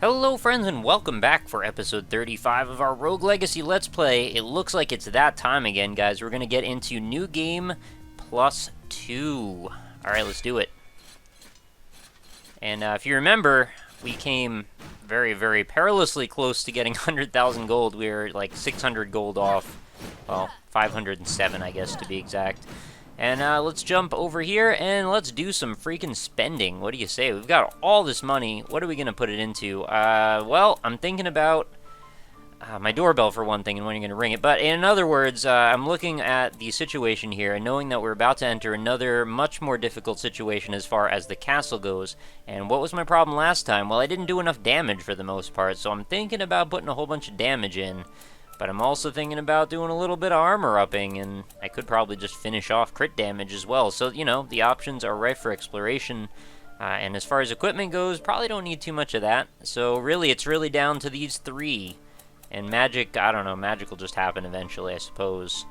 Hello friends and welcome back for episode 35 of our Rogue Legacy Let's Play. It looks like it's that time again, guys. We're going to get into New Game Plus 2. Alright, let's do it. And if you remember, we came very, very perilously close to getting 100,000 gold. We were like 600 gold off. Well, 507 I guess to be exact. And let's jump over here and let's do some freaking spending. What do you say? We've got all this money. What are we going to put it into? Well, I'm thinking about my doorbell for one thing and when you're going to ring it. But in other words, I'm looking at the situation here and knowing that we're about to enter another much more difficult situation as far as the castle goes. And what was my problem last time? Well, I didn't do enough damage for the most part. So I'm thinking about putting a whole bunch of damage in. But I'm also thinking about doing a little bit of armor upping, and I could probably just finish off crit damage as well. So, you know, the options are ripe for exploration. And as far as equipment goes, probably don't need too much of that. So really, it's really down to these three. And magic, I don't know, magic will just happen eventually, I suppose.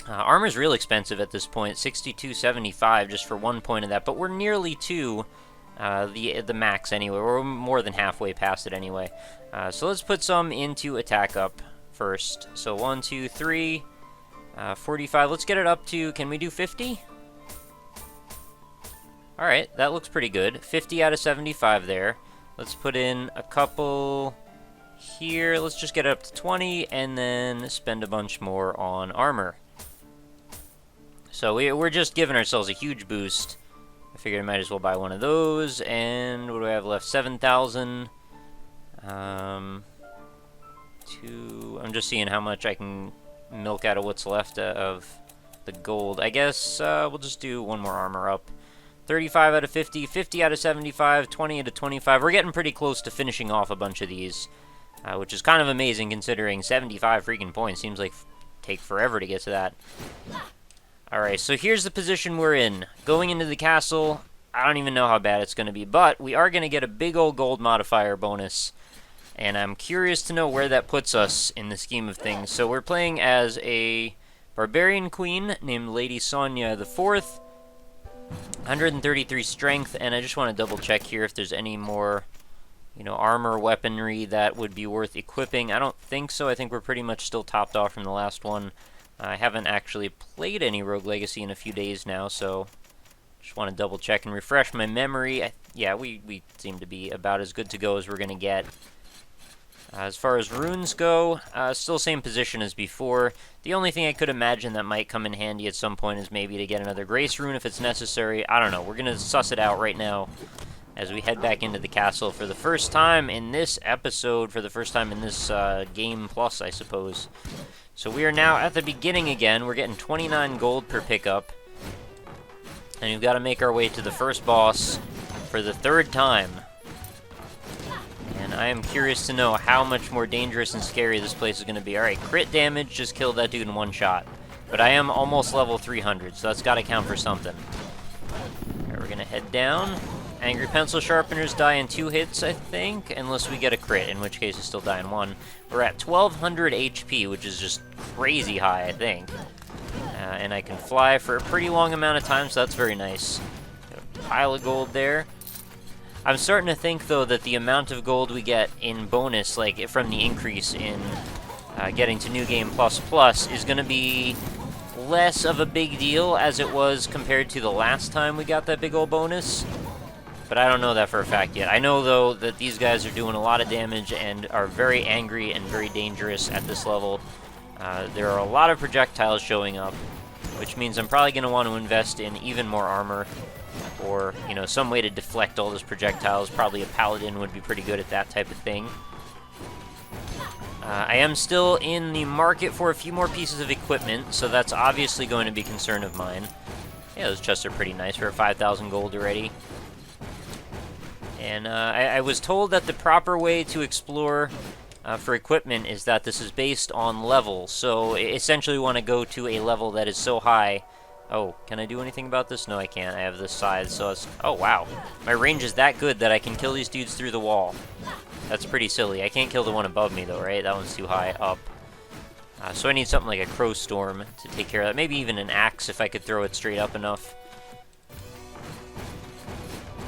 Armor's real expensive at this point, 62.75 just for 1 point of that. But we're nearly to the max anyway. We're more than halfway past it anyway. So let's put some into attack up first. So 1, 2, 3, 45. Let's get it up to, can we do 50? Alright, that looks pretty good. 50 out of 75 there. Let's put in a couple here. Let's just get it up to 20 and then spend a bunch more on armor. So we're just giving ourselves a huge boost. I figured I might as well buy one of those. And what do I have left? 7,000. I'm just seeing how much I can milk out of what's left of the gold. I guess we'll just do one more armor up. 35 out of 50, 50 out of 75, 20 out of 25. We're getting pretty close to finishing off a bunch of these, which is kind of amazing considering 75 freaking points. Seems like take forever to get to that. Alright, so here's the position we're in. Going into the castle, I don't even know how bad it's going to be, but we are going to get a big old gold modifier bonus. And I'm curious to know where that puts us in the scheme of things. So we're playing as a barbarian queen named Lady Sonia the Fourth, 133 strength, and I just want to double check here if there's any more, you know, armor weaponry that would be worth equipping. I don't think so. I think we're pretty much still topped off from the last one. I haven't actually played any Rogue Legacy in a few days now, so just want to double check and refresh my memory. Yeah, we seem to be about as good to go as we're going to get. As far as runes go, still same position as before. The only thing I could imagine that might come in handy at some point is maybe to get another grace rune if it's necessary. I don't know. We're going to suss it out right now as we head back into the castle for the first time in this episode, for the first time in this game plus, I suppose. So we are now at the beginning again. We're getting 29 gold per pickup. And we've got to make our way to the first boss for the third time. And I am curious to know how much more dangerous and scary this place is going to be. Alright, crit damage just killed that dude in one shot. But I am almost level 300, so that's got to count for something. Alright, we're going to head down. Angry Pencil Sharpeners die in 2 hits, I think, unless we get a crit, in which case it's still die in 1. We're at 1,200 HP, which is just crazy high, I think. And I can fly for a pretty long amount of time, so that's very nice. Got a pile of gold there. I'm starting to think, though, that the amount of gold we get in bonus, like from the increase in getting to New Game Plus Plus, is going to be less of a big deal as it was compared to the last time we got that big old bonus. But I don't know that for a fact yet. I know, though, that these guys are doing a lot of damage and are very angry and very dangerous at this level. There are a lot of projectiles showing up, which means I'm probably going to want to invest in even more armor. Or, you know, some way to deflect all those projectiles. Probably a paladin would be pretty good at that type of thing. I am still in the market for a few more pieces of equipment, so that's obviously going to be a concern of mine. Yeah, those chests are pretty nice. We're at 5,000 gold already. And I was told that the proper way to explore for equipment is that this is based on level. So essentially we want to go to a level that is so high. Oh, can I do anything about this? No, I can't. I have this scythe, so it's... Oh, wow. My range is that good that I can kill these dudes through the wall. That's pretty silly. I can't kill the one above me, though, right? That one's too high up. So I need something like a crow storm to take care of that. Maybe even an axe if I could throw it straight up enough.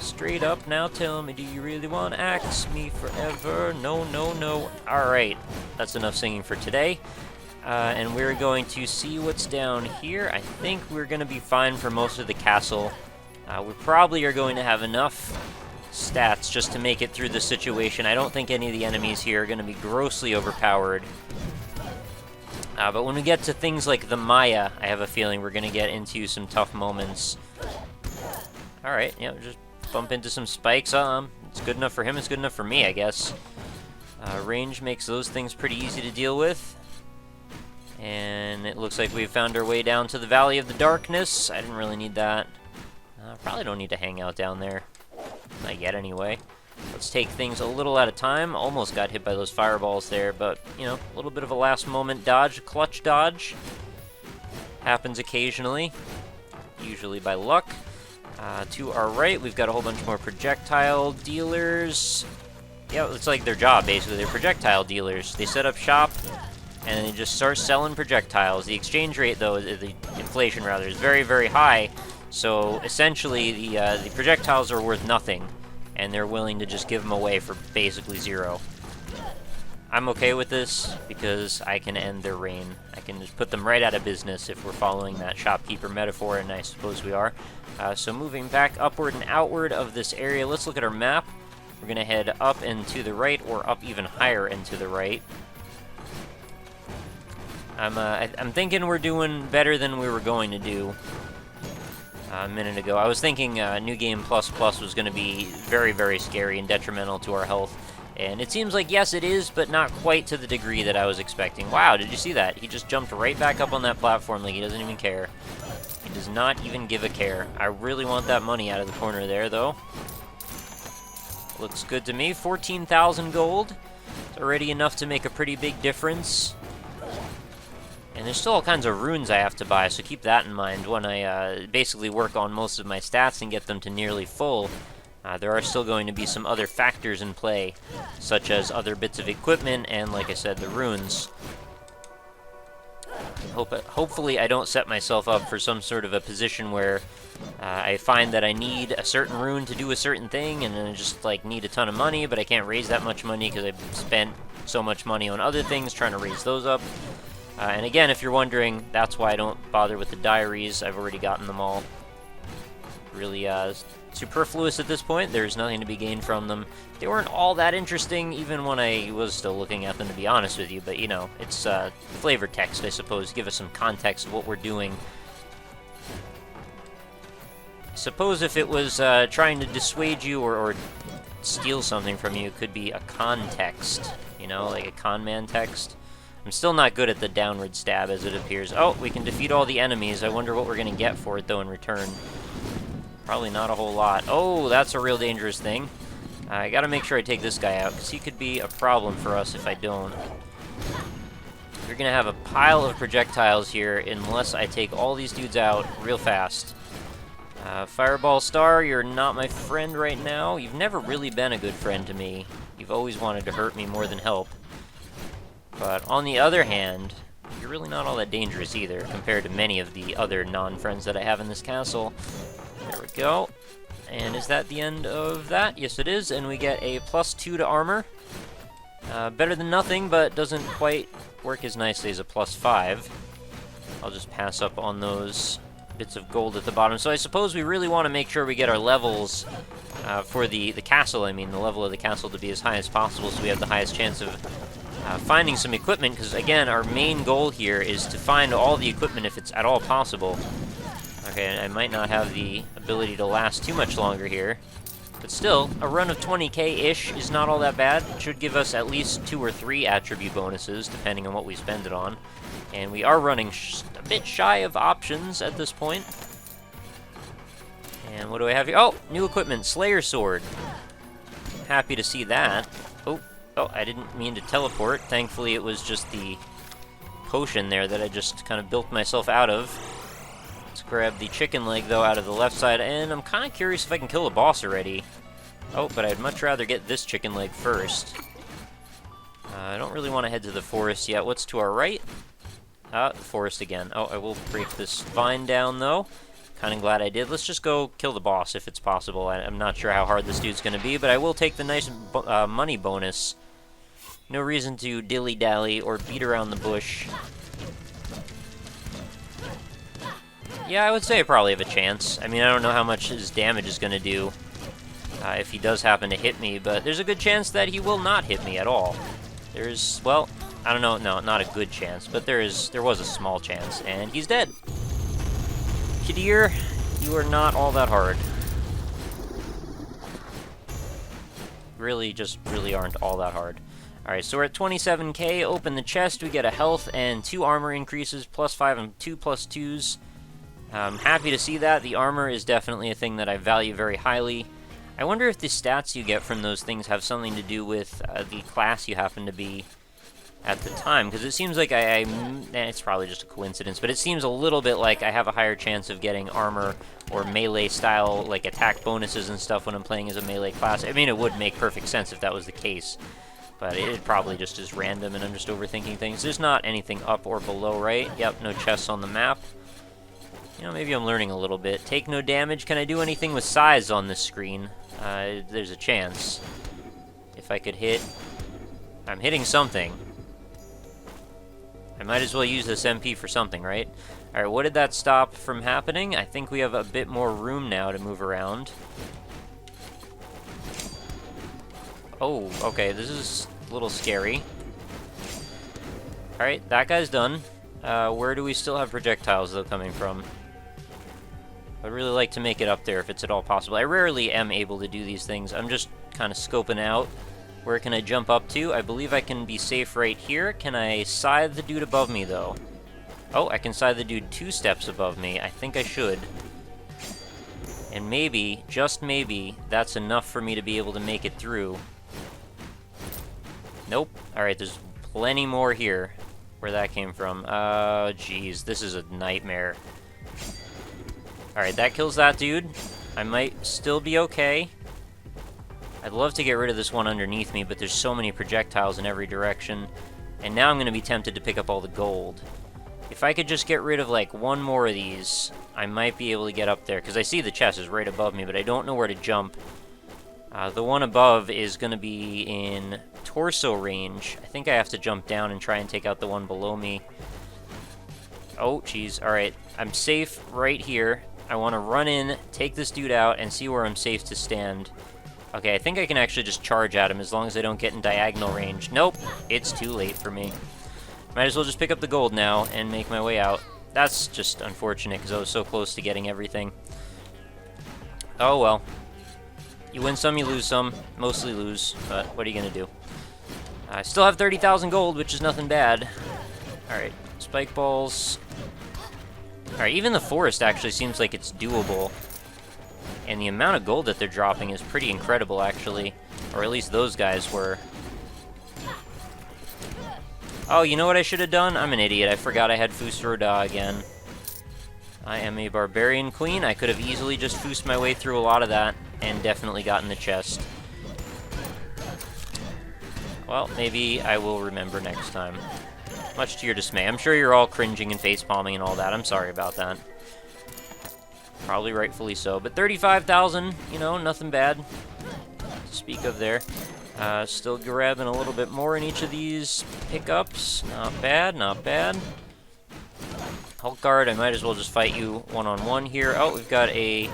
Straight up now, tell me, do you really want to axe me forever? No, no, no. Alright, that's enough singing for today. And we're going to see what's down here. I think we're going to be fine for most of the castle. We probably are going to have enough stats just to make it through the situation. I don't think any of the enemies here are going to be grossly overpowered. But when we get to things like the Maya, I have a feeling we're going to get into some tough moments. Alright, yeah, just bump into some spikes. It's good enough for him, it's good enough for me, I guess. Range makes those things pretty easy to deal with. And it looks like we've found our way down to the Valley of the Darkness. I didn't really need that. Probably don't need to hang out down there. Not yet, anyway. Let's take things a little at a time. Almost got hit by those fireballs there, but, you know, a little bit of a last-moment dodge, clutch dodge. Happens occasionally, usually by luck. To our right, we've got a whole bunch more projectile dealers. Yeah, it's like their job, basically. They're projectile dealers. They set up shop, and they just start selling projectiles. The exchange rate, though, the inflation, rather, is very, very high. So, essentially, the projectiles are worth nothing, and they're willing to just give them away for basically zero. I'm okay with this, because I can end their reign. I can just put them right out of business if we're following that shopkeeper metaphor, and I suppose we are. So moving back upward and outward of this area, let's look at our map. We're going to head up and to the right, or up even higher and to the right. I'm thinking we're doing better than we were going to do a minute ago. I was thinking New Game Plus Plus was going to be very, very scary and detrimental to our health. And it seems like, yes, it is, but not quite to the degree that I was expecting. Wow, did you see that? He just jumped right back up on that platform like he doesn't even care. He does not even give a care. I really want that money out of the corner there, though. Looks good to me. 14,000 gold. It's already enough to make a pretty big difference. And there's still all kinds of runes I have to buy, so keep that in mind when I basically work on most of my stats and get them to nearly full. There are still going to be some other factors in play, such as other bits of equipment and, like I said, the runes. Hopefully I don't set myself up for some sort of a position where I find that I need a certain rune to do a certain thing, and then I just, like, need a ton of money, but I can't raise that much money because I've spent so much money on other things trying to raise those up. And again, if you're wondering, that's why I don't bother with the diaries. I've already gotten them all. Really, superfluous at this point. There's nothing to be gained from them. They weren't all that interesting, even when I was still looking at them, to be honest with you. But, you know, it's flavor text, I suppose. Give us some context of what we're doing. Suppose if it was trying to dissuade you or steal something from you, it could be a context. You know, like a con man text. I'm still not good at the downward stab, as it appears. Oh, we can defeat all the enemies. I wonder what we're going to get for it, though, in return. Probably not a whole lot. Oh, that's a real dangerous thing. I gotta make sure I take this guy out, because he could be a problem for us if I don't. We're gonna have a pile of projectiles here unless I take all these dudes out real fast. Fireball Star, you're not my friend right now. You've never really been a good friend to me. You've always wanted to hurt me more than help. But on the other hand, you're really not all that dangerous either, compared to many of the other non-friends that I have in this castle. There we go. And is that the end of that? Yes, it is. And we get a +2 to armor. Better than nothing, but doesn't quite work as nicely as a +5. I'll just pass up on those bits of gold at the bottom. So I suppose we really want to make sure we get our levels for the castle. I mean, the level of the castle to be as high as possible, so we have the highest chance of finding some equipment. Because, again, our main goal here is to find all the equipment if it's at all possible. Okay, I might not have the ability to last too much longer here. But still, a run of 20k-ish is not all that bad. It should give us at least 2 or 3 attribute bonuses, depending on what we spend it on. And we are running a bit shy of options at this point. And what do I have here? Oh, new equipment, Slayer Sword. Happy to see that. Oh, I didn't mean to teleport. Thankfully, it was just the potion there that I just kind of built myself out of. Grab the chicken leg, though, out of the left side, and I'm kind of curious if I can kill a boss already. Oh, but I'd much rather get this chicken leg first. I don't really want to head to the forest yet. What's to our right? The forest again. Oh, I will break this vine down, though, kind of glad I did. Let's just go kill the boss if it's possible. I'm not sure how hard this dude's going to be, but I will take the nice money bonus. No reason to dilly-dally or beat around the bush. Yeah, I would say I probably have a chance. I mean, I don't know how much his damage is going to do if he does happen to hit me, but there's a good chance that he will not hit me at all. There's, well, I don't know, no, not a good chance, but there was a small chance, and he's dead. Kadir, you are not all that hard. Really, just really aren't all that hard. Alright, so we're at 27k, open the chest, we get a health and 2 armor increases, +5 and 2 +2s. I'm happy to see that. The armor is definitely a thing that I value very highly. I wonder if the stats you get from those things have something to do with the class you happen to be at the time, because it seems like it's probably just a coincidence, but it seems a little bit like I have a higher chance of getting armor or melee style, like attack bonuses and stuff when I'm playing as a melee class. I mean, it would make perfect sense if that was the case, but it probably just is random and I'm just overthinking things. There's not anything up or below, right? Yep, no chests on the map. You know, maybe I'm learning a little bit. Take no damage. Can I do anything with size on this screen? There's a chance. If I could hit... I'm hitting something. I might as well use this MP for something, right? Alright, what did that stop from happening? I think we have a bit more room now to move around. Oh, okay, this is a little scary. Alright, that guy's done. Where do we still have projectiles, though, coming from? I'd really like to make it up there if it's at all possible. I rarely am able to do these things. I'm just kind of scoping out. Where can I jump up to? I believe I can be safe right here. Can I scythe the dude above me, though? Oh, I can scythe the dude 2 steps above me. I think I should. And maybe, just maybe, that's enough for me to be able to make it through. Nope. Alright, there's plenty more here. Where that came from. Jeez, this is a nightmare. Alright, that kills that dude. I might still be okay. I'd love to get rid of this one underneath me, but there's so many projectiles in every direction. And now I'm going to be tempted to pick up all the gold. If I could just get rid of, like, one more of these, I might be able to get up there. Because I see the chest is right above me, but I don't know where to jump. The one above is going to be in torso range. I think I have to jump down and try and take out the one below me. Oh, jeez. Alright, I'm safe right here. I want to run in, take this dude out, and see where I'm safe to stand. Okay, I think I can actually just charge at him as long as I don't get in diagonal range. Nope, it's too late for me. Might as well just pick up the gold now and make my way out. That's just unfortunate because I was so close to getting everything. Oh well. You win some, you lose some. Mostly lose, but what are you going to do? I still have 30,000 gold, which is nothing bad. Alright, spike balls. Alright, even the forest actually seems like it's doable. And the amount of gold that they're dropping is pretty incredible, actually. Or at least those guys were. Oh, you know what I should have done? I'm an idiot. I forgot I had Fus Roda again. I am a barbarian queen. I could have easily just foosed my way through a lot of that and definitely gotten the chest. Well, maybe I will remember next time. Much to your dismay. I'm sure you're all cringing and facepalming and all that. I'm sorry about that. Probably rightfully so. But 35,000, you know, nothing bad to speak of there. Still grabbing a little bit more in each of these pickups. Not bad, not bad. Hulk Guard, I might as well just fight you one-on-one here. Oh, we've got a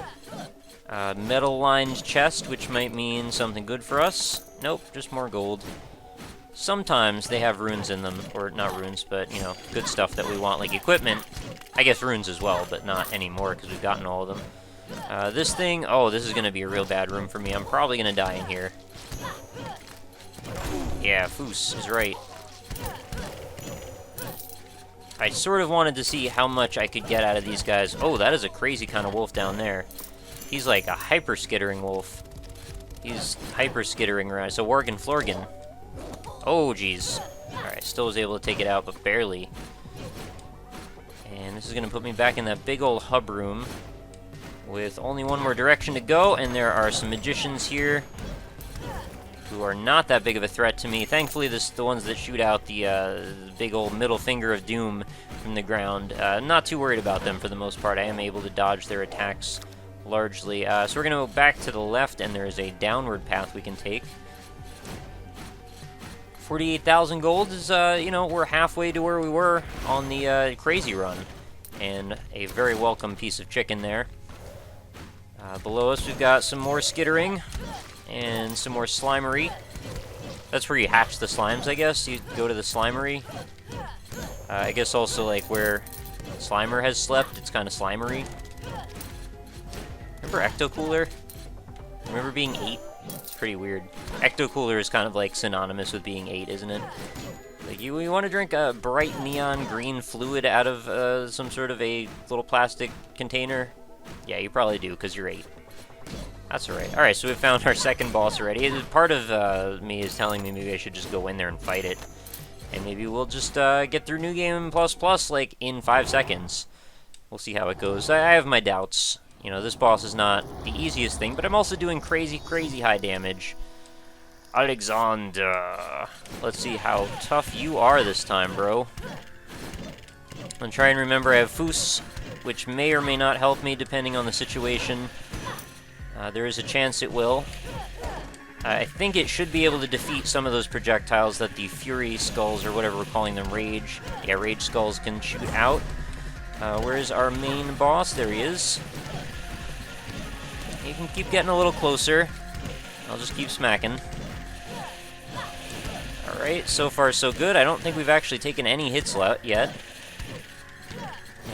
metal-lined chest, which might mean something good for us. Nope, just more gold. Sometimes they have runes in them, or not runes, but, you know, good stuff that we want, like equipment. I guess runes as well, but not anymore, because we've gotten all of them. This thing, oh, this is going to be a real bad room for me. I'm probably going to die in here. Yeah, Foos is right. I sort of wanted to see how much I could get out of these guys. Oh, that is a crazy kind of wolf down there. He's like a hyper-skittering wolf. He's hyper-skittering around. So Worgen Florgen. Oh, jeez. Alright, still was able to take it out, but barely. And this is going to put me back in that big old hub room with only one more direction to go, and there are some magicians here who are not that big of a threat to me. Thankfully, the ones that shoot out the big old middle finger of doom from the ground, not too worried about them for the most part. I am able to dodge their attacks largely. So we're going to go back to the left, and there is a downward path we can take. 48,000 gold is, you know, we're halfway to where we were on the crazy run. And a very welcome piece of chicken there. Below us, we've got some more skittering and some more slimery. That's where you hatch the slimes, I guess. You go to the slimery. I guess also, like, where Slimer has slept, it's kind of slimery. Remember Ecto-Cooler? Remember being 8? It's pretty weird. Ecto-Cooler is kind of like synonymous with being 8, isn't it? Like, you want to drink a bright neon green fluid out of some sort of a little plastic container? Yeah, you probably do, because you're 8. That's alright. Alright, so we found our second boss already. Part of me is telling me maybe I should just go in there and fight it. And maybe we'll just get through New Game Plus Plus, like, in 5 seconds. We'll see how it goes. I have my doubts. You know, this boss is not the easiest thing, but I'm also doing crazy, crazy high damage. Alexander. Let's see how tough you are this time, bro. I'm trying to remember I have Foos, which may or may not help me depending on the situation. There is a chance it will. I think it should be able to defeat some of those projectiles that the Fury Skulls, or whatever we're calling them, Rage. Yeah, Rage Skulls can shoot out. Where's our main boss? There he is. You can keep getting a little closer. I'll just keep smacking. Alright, so far so good. I don't think we've actually taken any hits yet.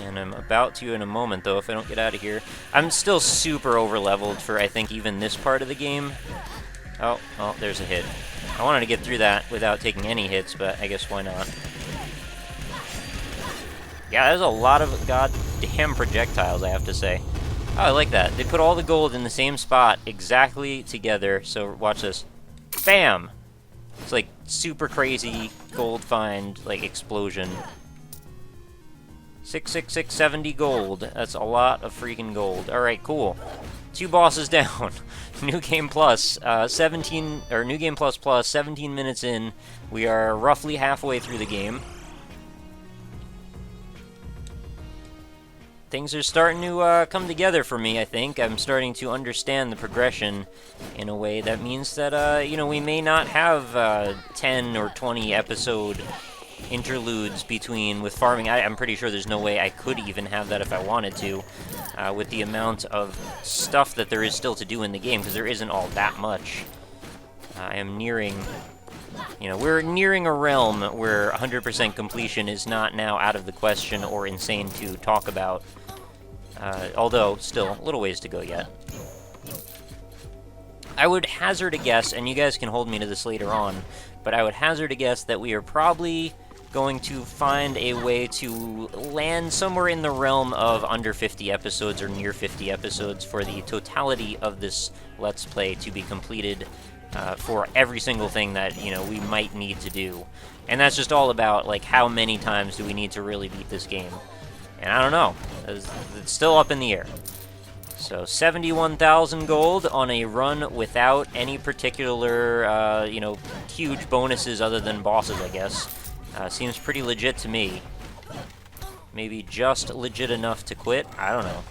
And I'm about to in a moment, though, if I don't get out of here. I'm still super over-leveled for, I think, even this part of the game. Oh, there's a hit. I wanted to get through that without taking any hits, but I guess why not? Yeah, there's a lot of goddamn projectiles, I have to say. Oh, I like that. They put all the gold in the same spot exactly together, so watch this. Bam! It's like super crazy gold find, like, explosion. 66670 gold. That's a lot of freaking gold. Alright, cool. 2 bosses down. New Game Plus, 17, or New Game Plus Plus, 17 minutes in. We are roughly halfway through the game. Things are starting to come together for me, I think. I'm starting to understand the progression in a way that means that, you know, we may not have 10 or 20 episode interludes with farming. I'm pretty sure there's no way I could even have that if I wanted to, with the amount of stuff that there is still to do in the game, because there isn't all that much. I am nearing, you know, we're nearing a realm where 100% completion is not now out of the question or insane to talk about, although still a little ways to go yet. I would hazard a guess, and you guys can hold me to this later on, but I would hazard a guess that we are probably going to find a way to land somewhere in the realm of under 50 episodes or near 50 episodes for the totality of this Let's Play to be completed for every single thing that, you know, we might need to do. And that's just all about, like, how many times do we need to really beat this game? And I don't know. It's still up in the air. So 71,000 gold on a run without any particular, you know, huge bonuses other than bosses, I guess. Seems pretty legit to me. Maybe just legit enough to quit? I don't know.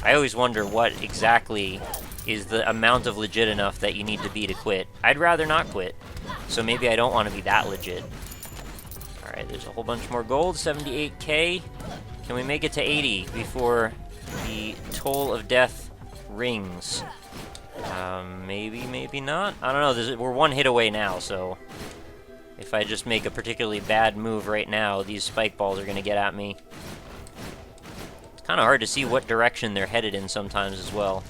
I always wonder what exactly is the amount of legit enough that you need to be to quit. I'd rather not quit, so maybe I don't want to be that legit. Alright, there's a whole bunch more gold, 78k. Can we make it to 80 before the toll of death rings? Maybe, maybe not. I don't know, we're one hit away now, so if I just make a particularly bad move right now, these spike balls are going to get at me. It's kind of hard to see what direction they're headed in sometimes as well.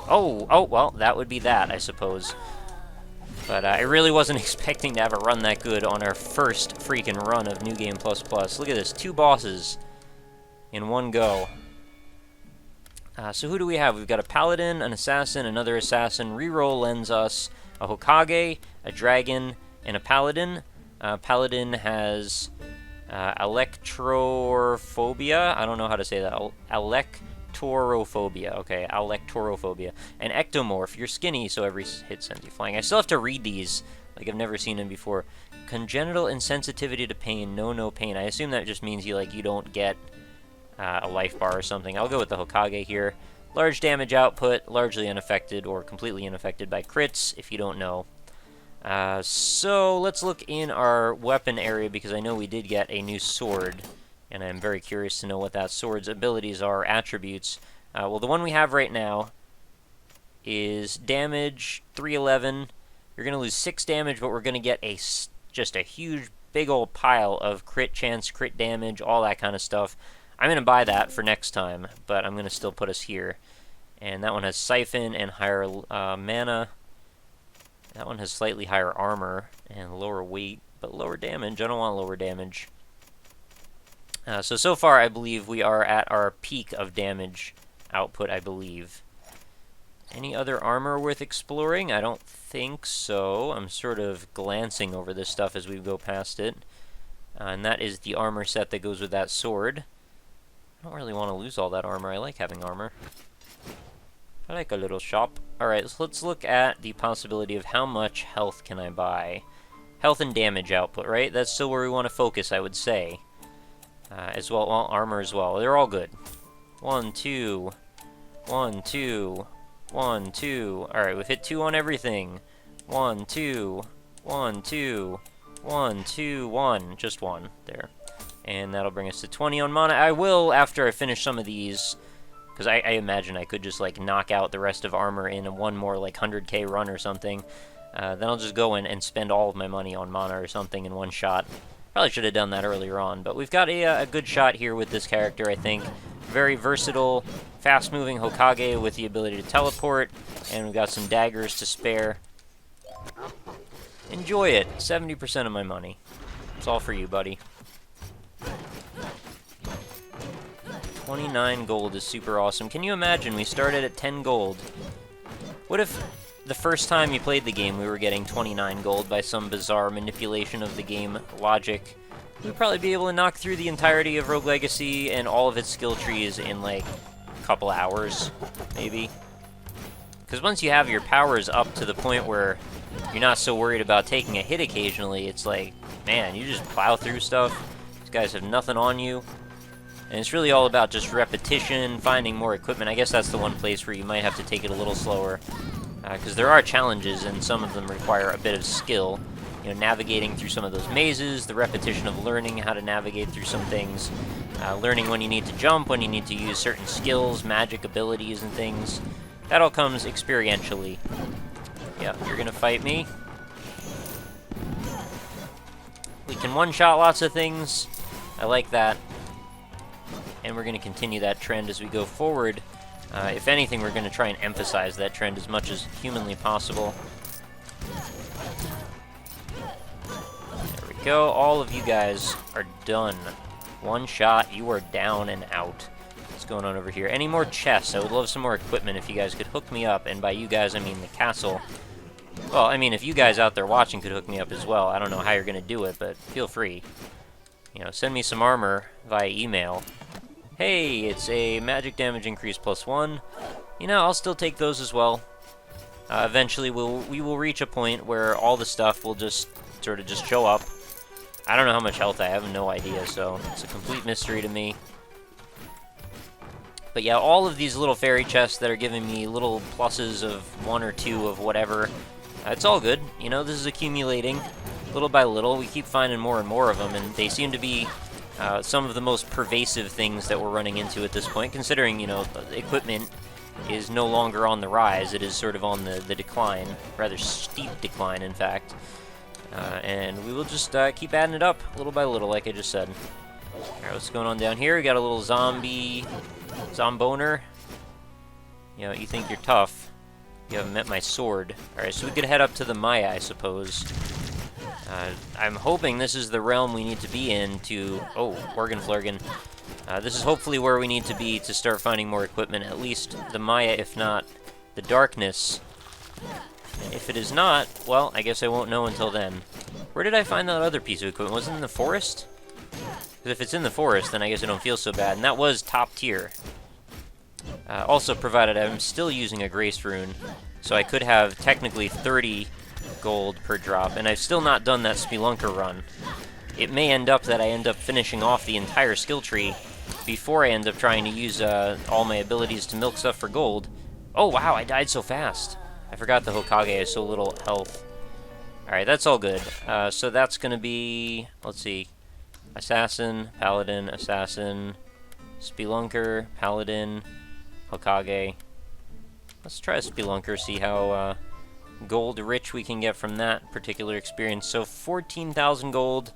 Oh, well, that would be that, I suppose. But I really wasn't expecting to have a run that good on our first freaking run of New Game Plus Plus. Look at this, 2 bosses in one go. So who do we have? We've got a paladin, an assassin, another assassin. Reroll lends us a Hokage, a dragon, and a paladin. Paladin has electrophobia. I don't know how to say that. Alektorophobia. Okay, Alektorophobia. And ectomorph. You're skinny, so every hit sends you flying. I still have to read these, like I've never seen them before. Congenital insensitivity to pain. No pain. I assume that just means you don't get a life bar or something. I'll go with the Hokage here. Large damage output, largely unaffected or completely unaffected by crits, if you don't know. So let's look in our weapon area, because I know we did get a new sword, and I'm very curious to know what that sword's abilities are, attributes. Well, the one we have right now is damage 311. You're going to lose 6 damage, but we're going to get just a huge, big old pile of crit chance, crit damage, all that kind of stuff. I'm going to buy that for next time, but I'm going to still put us here. And that one has Siphon and higher mana. That one has slightly higher armor and lower weight, but lower damage. I don't want lower damage. So far, I believe we are at our peak of damage output, I believe. Any other armor worth exploring? I don't think so. I'm sort of glancing over this stuff as we go past it. And that is the armor set that goes with that sword. I don't really want to lose all that armor. I like having armor. I like a little shop. Alright, so let's look at the possibility of how much health can I buy. Health and damage output, right? That's still where we want to focus, I would say. As well, armor as well. They're all good. 1, 2. 1, 2. 1, 2. Alright, we've hit 2 on everything. 1, 2. 1, 2. 1, 2, 1. Just 1. There. And that'll bring us to 20 on mana. I will, after I finish some of these, because I imagine I could just, knock out the rest of armor in one more, 100k run or something. Then I'll just go in and spend all of my money on mana or something in one shot. Probably should have done that earlier on, but we've got a good shot here with this character, I think. Very versatile, fast-moving Hokage with the ability to teleport, and we've got some daggers to spare. Enjoy it. 70% of my money. It's all for you, buddy. 29 gold is super awesome. Can you imagine? We started at 10 gold. What if the first time you played the game we were getting 29 gold by some bizarre manipulation of the game logic? We'd probably be able to knock through the entirety of Rogue Legacy and all of its skill trees in, a couple hours, maybe. Because once you have your powers up to the point where you're not so worried about taking a hit occasionally, it's like, man, you just plow through stuff. These guys have nothing on you. And it's really all about just repetition, finding more equipment. I guess that's the one place where you might have to take it a little slower. Because there are challenges, and some of them require a bit of skill. You know, navigating through some of those mazes, the repetition of learning how to navigate through some things. Learning when you need to jump, when you need to use certain skills, magic abilities, and things. That all comes experientially. Yeah, you're gonna fight me. We can one-shot lots of things. I like that. And we're going to continue that trend as we go forward. If anything, we're going to try and emphasize that trend as much as humanly possible. There we go. All of you guys are done. One shot, you are down and out. What's going on over here? Any more chests? I would love some more equipment if you guys could hook me up. And by you guys, I mean the castle. Well, I mean, if you guys out there watching could hook me up as well. I don't know how you're going to do it, but feel free. You know, send me some armor via email. Hey, it's a magic damage increase +1. You know, I'll still take those as well. Eventually, we will reach a point where all the stuff will just sort of show up. I don't know how much health I have, no idea, so it's a complete mystery to me. But yeah, all of these little fairy chests that are giving me little pluses of 1 or 2 of whatever, it's all good. You know, this is accumulating little by little. We keep finding more and more of them, and they seem to be some of the most pervasive things that we're running into at this point, considering, you know, the equipment is no longer on the rise. It is sort of on the decline, rather steep decline, in fact. And we will just keep adding it up, little by little, like I just said. Alright, what's going on down here? We got a little zomboner. You know, you think you're tough. You haven't met my sword. Alright, so we could head up to the Maya, I suppose. I'm hoping this is the realm we need to be in to... Oh, Organ Flurgan. This is hopefully where we need to be to start finding more equipment. At least the Maya, if not the Darkness. And if it is not, well, I guess I won't know until then. Where did I find that other piece of equipment? Was it in the forest? Because if it's in the forest, then I guess I don't feel so bad. And that was top tier. Also, provided I'm still using a Grace Rune, so I could have technically 30 gold per drop, and I've still not done that Spelunker run. It may end up that I end up finishing off the entire skill tree before I end up trying to use all my abilities to milk stuff for gold. Oh wow, I died so fast. I forgot the Hokage has so little health. Alright, that's all good. So that's gonna be, let's see, Assassin, Paladin, Assassin, Spelunker, Paladin, Hokage. Let's try a Spelunker, see how gold rich we can get from that particular experience. So 14,000 gold.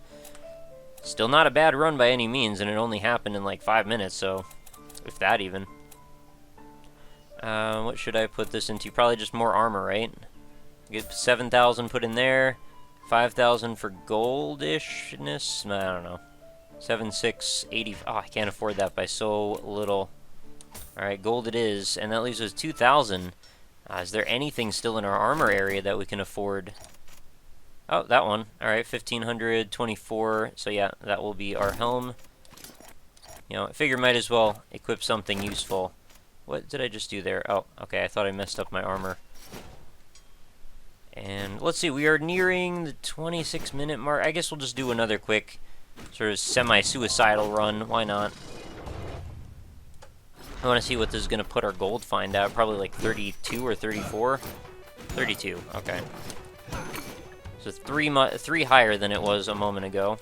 Still not a bad run by any means, and it only happened in like 5 minutes, so if that even. What should I put this into? Probably just more armor, right? Get 7,000 put in there. 5,000 for goldishness? No, I don't know. 7, 6, 80. Oh, I can't afford that by so little. Alright, gold it is, and that leaves us 2,000. Is there anything still in our armor area that we can afford? Oh, that one. Alright, 1,524. So yeah, that will be our helm. You know, I figure might as well equip something useful. What did I just do there? Oh, okay, I thought I messed up my armor. And let's see, we are nearing the 26-minute mark. I guess we'll just do another quick sort of semi-suicidal run. Why not? I want to see what this is going to put our gold find at. Probably like 32 or 34? 32, okay. So three higher than it was a moment ago.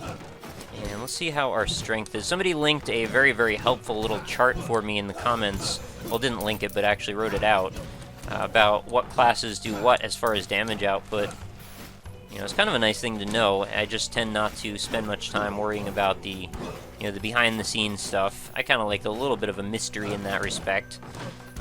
And let's see how our strength is. Somebody linked a very, very helpful little chart for me in the comments. Well, didn't link it, but actually wrote it out. About what classes do what as far as damage output. You know, it's kind of a nice thing to know. I just tend not to spend much time worrying about the, you know, the behind-the-scenes stuff. I kind of like a little bit of a mystery in that respect.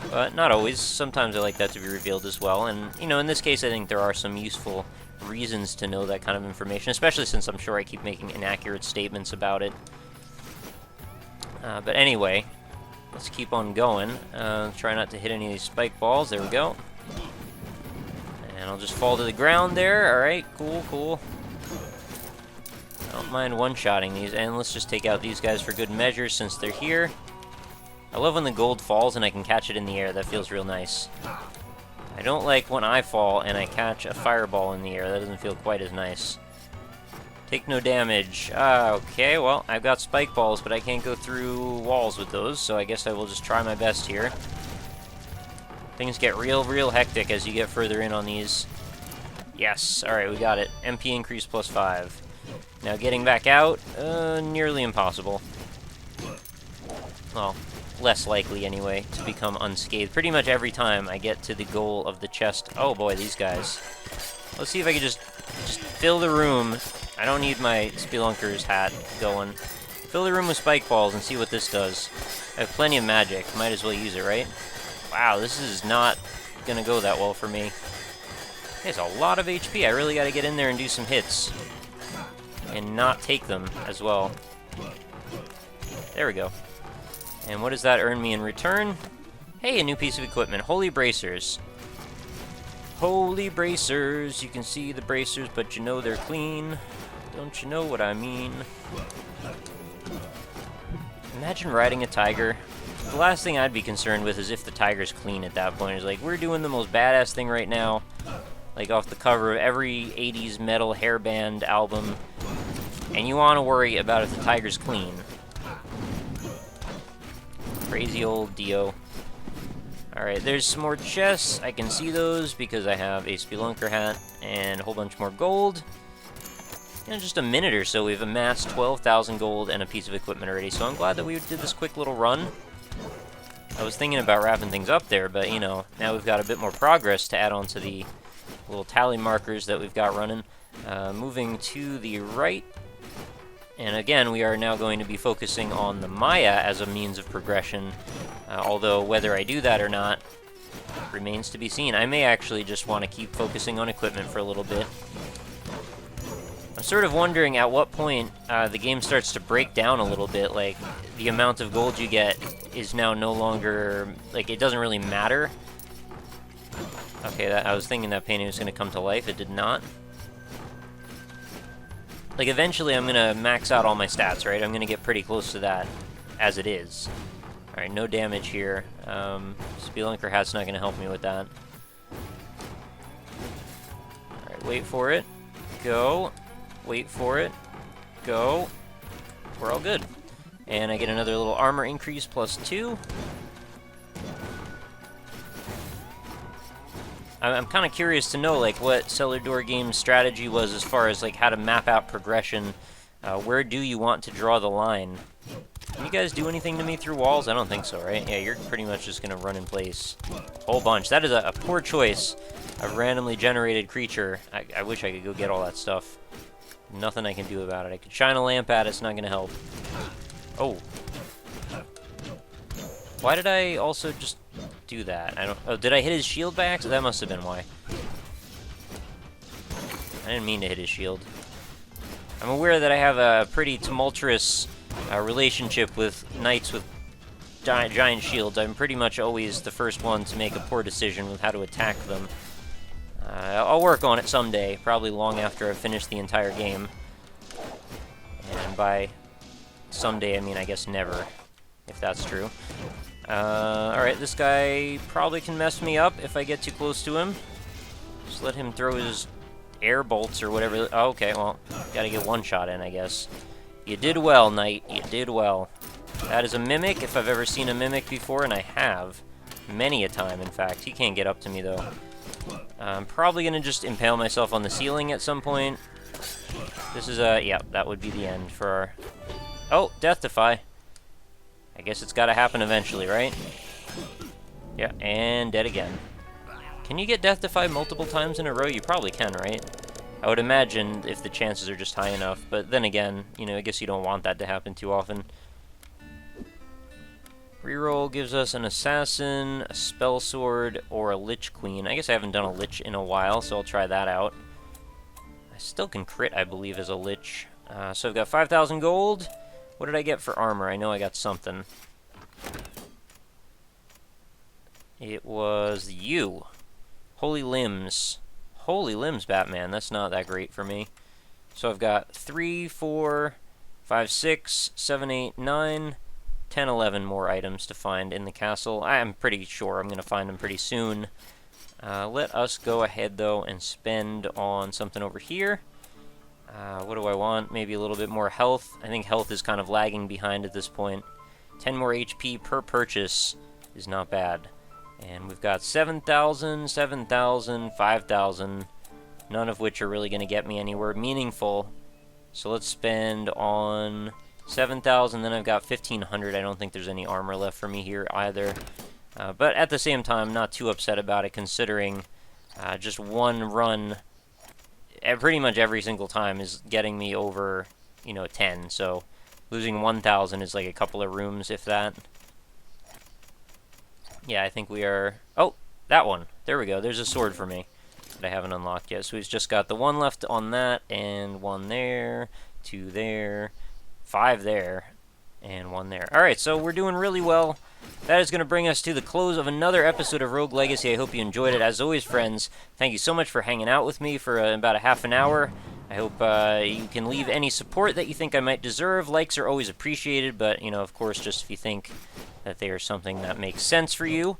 But not always. Sometimes I like that to be revealed as well. And, you know, in this case, I think there are some useful reasons to know that kind of information, especially since I'm sure I keep making inaccurate statements about it. But anyway, let's keep on going. Try not to hit any of these spike balls. There we go. And I'll just fall to the ground there. Alright, cool, cool. I don't mind one-shotting these. And let's just take out these guys for good measure since they're here. I love when the gold falls and I can catch it in the air. That feels real nice. I don't like when I fall and I catch a fireball in the air. That doesn't feel quite as nice. Take no damage. Okay, well, I've got spike balls, but I can't go through walls with those, so I guess I will just try my best here. Things get real hectic as you get further in on these. Yes, alright, we got it. MP increase plus 5. Now getting back out, nearly impossible. Well, less likely anyway, to become unscathed. Pretty much every time I get to the goal of the chest. Oh boy, these guys. Let's see if I can just fill the room. I don't need my Spelunker's hat going. Fill the room with spike balls and see what this does. I have plenty of magic. Might as well use it, right? Wow, this is not gonna go that well for me. There's a lot of HP. I really gotta get in there and do some hits. And not take them as well. There we go. And what does that earn me in return? Hey, a new piece of equipment. Holy Bracers. Holy Bracers. You can see the bracers, but you know they're clean. Don't you know what I mean? Imagine riding a tiger. The last thing I'd be concerned with is if the tiger's clean at that point. It's like, we're doing the most badass thing right now. Like off the cover of every 80s metal hairband album. And you want to worry about if the tiger's clean. Crazy old Dio. Alright, there's some more chests. I can see those because I have a Spelunker hat and a whole bunch more gold. In just a minute or so, we've amassed 12,000 gold and a piece of equipment already, so I'm glad that we did this quick little run. I was thinking about wrapping things up there, but, you know, now we've got a bit more progress to add on to the little tally markers that we've got running. Moving to the right. And again, we are now going to be focusing on the Maya as a means of progression, although whether I do that or not remains to be seen. I may actually just want to keep focusing on equipment for a little bit. I'm sort of wondering at what point the game starts to break down a little bit, like the amount of gold you get is now no longer, like it doesn't really matter. Okay, I was thinking that painting was going to come to life, it did not. Like, eventually I'm going to max out all my stats, right? I'm going to get pretty close to that. as it is. Alright, no damage here. Spelunker Hat's not going to help me with that. Alright, wait for it. Go. Wait for it. Go. We're all good. And I get another little armor increase +2. I'm kind of curious to know, like, what Cellar Door Games' strategy was as far as, like, how to map out progression. Where do you want to draw the line? Can you guys do anything to me through walls? I don't think so, right? Yeah, you're pretty much just going to run in place. Whole bunch. That is a poor choice of randomly generated creature. I wish I could go get all that stuff. Nothing I can do about it. I could shine a lamp at it. It's not going to help. Oh. Why did I also just do that? I don't... Oh, did I hit his shield by accident? That must have been why. I didn't mean to hit his shield. I'm aware that I have a pretty tumultuous relationship with knights with giant shields. I'm pretty much always the first one to make a poor decision with how to attack them. I'll work on it someday, probably long after I've finished the entire game. And by someday, I mean, I guess never, if that's true. Alright, this guy probably can mess me up if I get too close to him. Just let him throw his air bolts or whatever. Oh, okay, well, gotta get one shot in, I guess. You did well, Knight. You did well. That is a Mimic, if I've ever seen a Mimic before, and I have. Many a time, in fact. He can't get up to me, though. I'm probably gonna just impale myself on the ceiling at some point. This is yeah, that would be the end for our... Oh, Death Defy. I guess it's gotta happen eventually, right? Yeah, and dead again. Can you get Death Defy multiple times in a row? You probably can, right? I would imagine if the chances are just high enough, but then again, you know, I guess you don't want that to happen too often. Reroll gives us an Assassin, a Spell Sword, or a Lich Queen. I guess I haven't done a Lich in a while, so I'll try that out. I still can crit, I believe, as a Lich. So I've got 5,000 gold. What did I get for armor? I know I got something. It was you. Holy Limbs. Holy Limbs, Batman. That's not that great for me. So I've got 3, 4, 5, 6, 7, 8, 9, 10, 11 more items to find in the castle. I'm pretty sure I'm going to find them pretty soon. Let us go ahead, though, and spend on something over here. What do I want? Maybe a little bit more health. I think health is kind of lagging behind at this point. 10 more HP per purchase is not bad. And we've got 7,000, 7,000, 5,000, none of which are really going to get me anywhere meaningful. So let's spend on 7,000, then I've got 1,500. I don't think there's any armor left for me here either. But at the same time, not too upset about it, considering just one run pretty much every single time is getting me over, you know, 10. So losing 1,000 is like a couple of rooms, if that. Yeah, I think we are... Oh, that one. There we go. There's a sword for me that I haven't unlocked yet. So we've just got the one left on that, and one there, 2 there, 5 there, and 1 there. Alright, so we're doing really well. That is going to bring us to the close of another episode of Rogue Legacy. I hope you enjoyed it. As always, friends, thank you so much for hanging out with me for about a half an hour. I hope you can leave any support that you think I might deserve. Likes are always appreciated, but, you know, of course, just if you think that they are something that makes sense for you.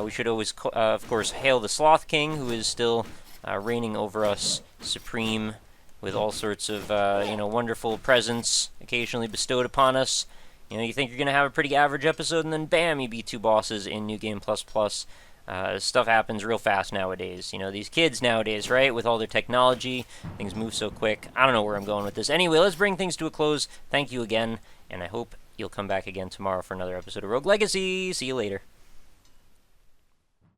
We should always, of course, hail the Sloth King, who is still reigning over us supreme with all sorts of, you know, wonderful presents occasionally bestowed upon us. You know, you think you're going to have a pretty average episode, and then bam, you beat 2 bosses in New Game++. Stuff happens real fast nowadays. You know, these kids nowadays, right, with all their technology, things move so quick. I don't know where I'm going with this. Anyway, let's bring things to a close. Thank you again, and I hope you'll come back again tomorrow for another episode of Rogue Legacy. See you later.